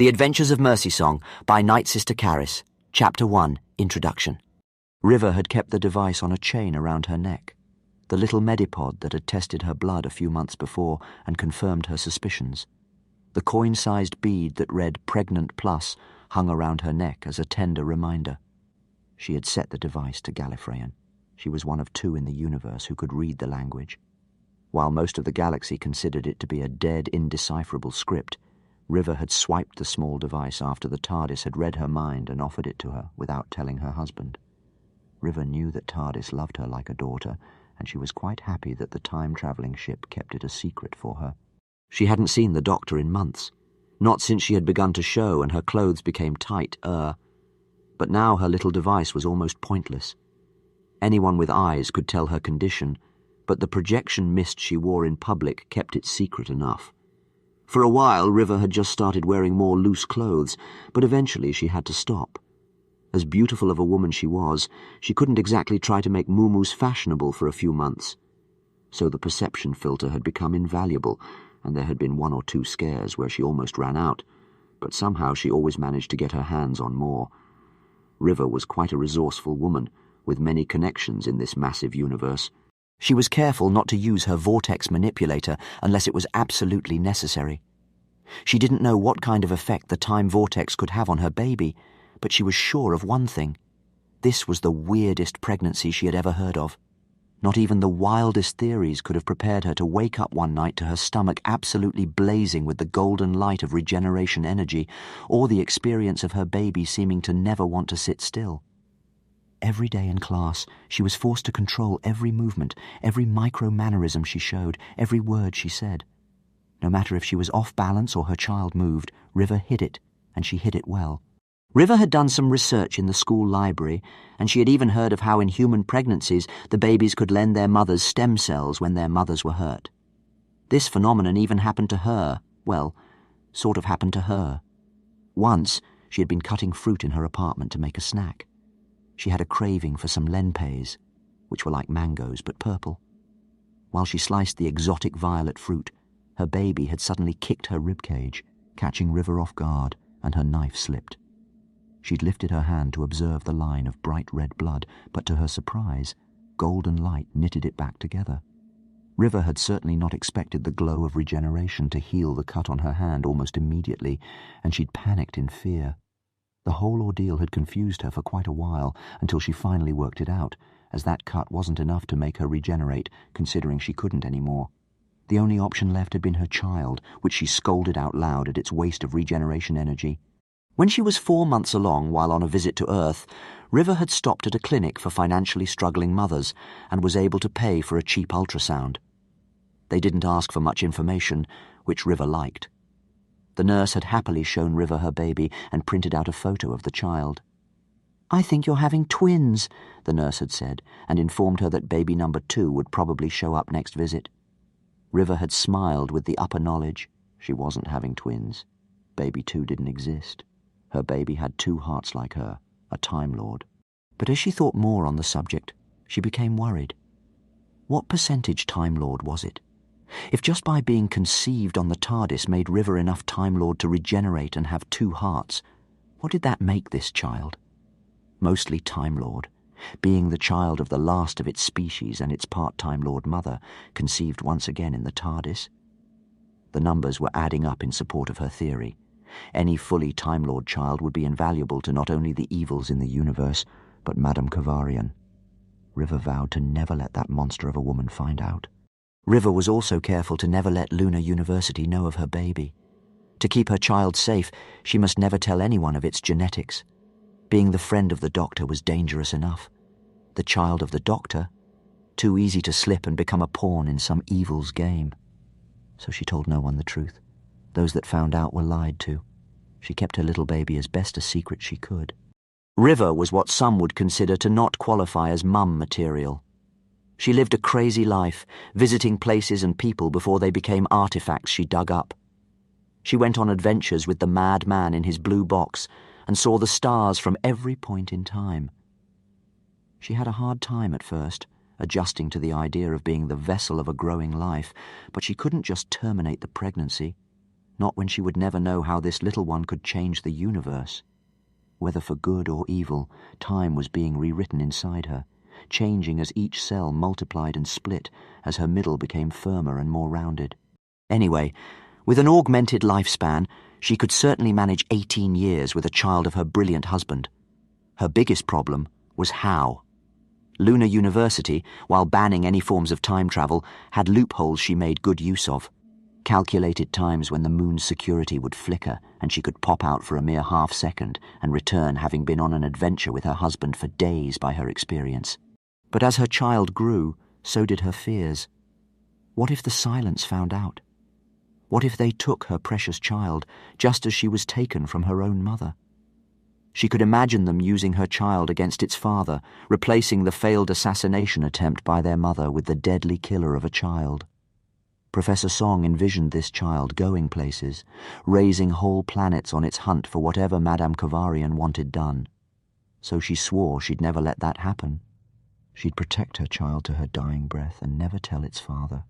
The Adventures of Mercysong by Nightsisterkaris, Chapter 1, Introduction. River had kept the device on a chain around her neck, the little medipod that had tested her blood a few months before and confirmed her suspicions. The coin-sized bead that read Pregnant Plus hung around her neck as a tender reminder. She had set the device to Gallifreyan. She was one of two in the universe who could read the language. While most of the galaxy considered it to be a dead, indecipherable script, River had swiped the small device after the TARDIS had read her mind and offered it to her without telling her husband. River knew that TARDIS loved her like a daughter, and she was quite happy that the time-travelling ship kept it a secret for her. She hadn't seen the Doctor in months, not since she had begun to show and her clothes became tight, but now her little device was almost pointless. Anyone with eyes could tell her condition, but the projection mist she wore in public kept it secret enough. For a while, River had just started wearing more loose clothes, but eventually she had to stop. As beautiful of a woman she was, she couldn't exactly try to make muumuus fashionable for a few months. So the perception filter had become invaluable, and there had been one or two scares where she almost ran out, but somehow she always managed to get her hands on more. River was quite a resourceful woman, with many connections in this massive universe. She was careful not to use her vortex manipulator unless it was absolutely necessary. She didn't know what kind of effect the time vortex could have on her baby, but she was sure of one thing. This was the weirdest pregnancy she had ever heard of. Not even the wildest theories could have prepared her to wake up one night to her stomach absolutely blazing with the golden light of regeneration energy, or the experience of her baby seeming to never want to sit still. Every day in class, she was forced to control every movement, every micro-mannerism she showed, every word she said. No matter if she was off balance or her child moved, River hid it, and she hid it well. River had done some research in the school library, and she had even heard of how in human pregnancies the babies could lend their mothers stem cells when their mothers were hurt. This phenomenon even happened to her, well, sort of happened to her. Once, she had been cutting fruit in her apartment to make a snack. She had a craving for some lenpais, which were like mangoes but purple. While she sliced the exotic violet fruit, her baby had suddenly kicked her ribcage, catching River off guard, and her knife slipped. She'd lifted her hand to observe the line of bright red blood, but to her surprise, golden light knitted it back together. River had certainly not expected the glow of regeneration to heal the cut on her hand almost immediately, and she'd panicked in fear. The whole ordeal had confused her for quite a while, until she finally worked it out, as that cut wasn't enough to make her regenerate, considering she couldn't anymore. The only option left had been her child, which she scolded out loud at its waste of regeneration energy. When she was 4 months along while on a visit to Earth, River had stopped at a clinic for financially struggling mothers and was able to pay for a cheap ultrasound. They didn't ask for much information, which River liked. The nurse had happily shown River her baby and printed out a photo of the child. "I think you're having twins," the nurse had said, and informed her that baby number 2 would probably show up next visit. River had smiled with the upper knowledge. She wasn't having twins. Baby 2 didn't exist. Her baby had 2 hearts like her, a Time Lord. But as she thought more on the subject, she became worried. What percentage Time Lord was it? If just by being conceived on the TARDIS made River enough Time Lord to regenerate and have 2 hearts, what did that make this child? Mostly Time Lord, being the child of the last of its species and its part Time Lord mother, conceived once again in the TARDIS. The numbers were adding up in support of her theory. Any fully Time Lord child would be invaluable to not only the evils in the universe, but Madame Kavarian. River vowed to never let that monster of a woman find out. River was also careful to never let Lunar University know of her baby. To keep her child safe, she must never tell anyone of its genetics. Being the friend of the Doctor was dangerous enough. The child of the Doctor, too easy to slip and become a pawn in some evil's game. So she told no one the truth. Those that found out were lied to. She kept her little baby as best a secret she could. River was what some would consider to not qualify as mum material. She lived a crazy life, visiting places and people before they became artifacts she dug up. She went on adventures with the mad man in his blue box and saw the stars from every point in time. She had a hard time at first, adjusting to the idea of being the vessel of a growing life, but she couldn't just terminate the pregnancy. not when she would never know how this little one could change the universe. Whether for good or evil, time was being rewritten inside her, changing as each cell multiplied and split, as her middle became firmer and more rounded. Anyway, with an augmented lifespan, she could certainly manage 18 years with a child of her brilliant husband. Her biggest problem was how. Lunar University, while banning any forms of time travel, had loopholes she made good use of. Calculated times when the moon's security would flicker and she could pop out for a mere half-second and return having been on an adventure with her husband for days by her experience. But as her child grew, so did her fears. What if the Silence found out? What if they took her precious child, just as she was taken from her own mother? She could imagine them using her child against its father, replacing the failed assassination attempt by their mother with the deadly killer of a child. Professor Song envisioned this child going places, raising whole planets on its hunt for whatever Madame Kovarian wanted done. So she swore she'd never let that happen. She'd protect her child to her dying breath and never tell its father.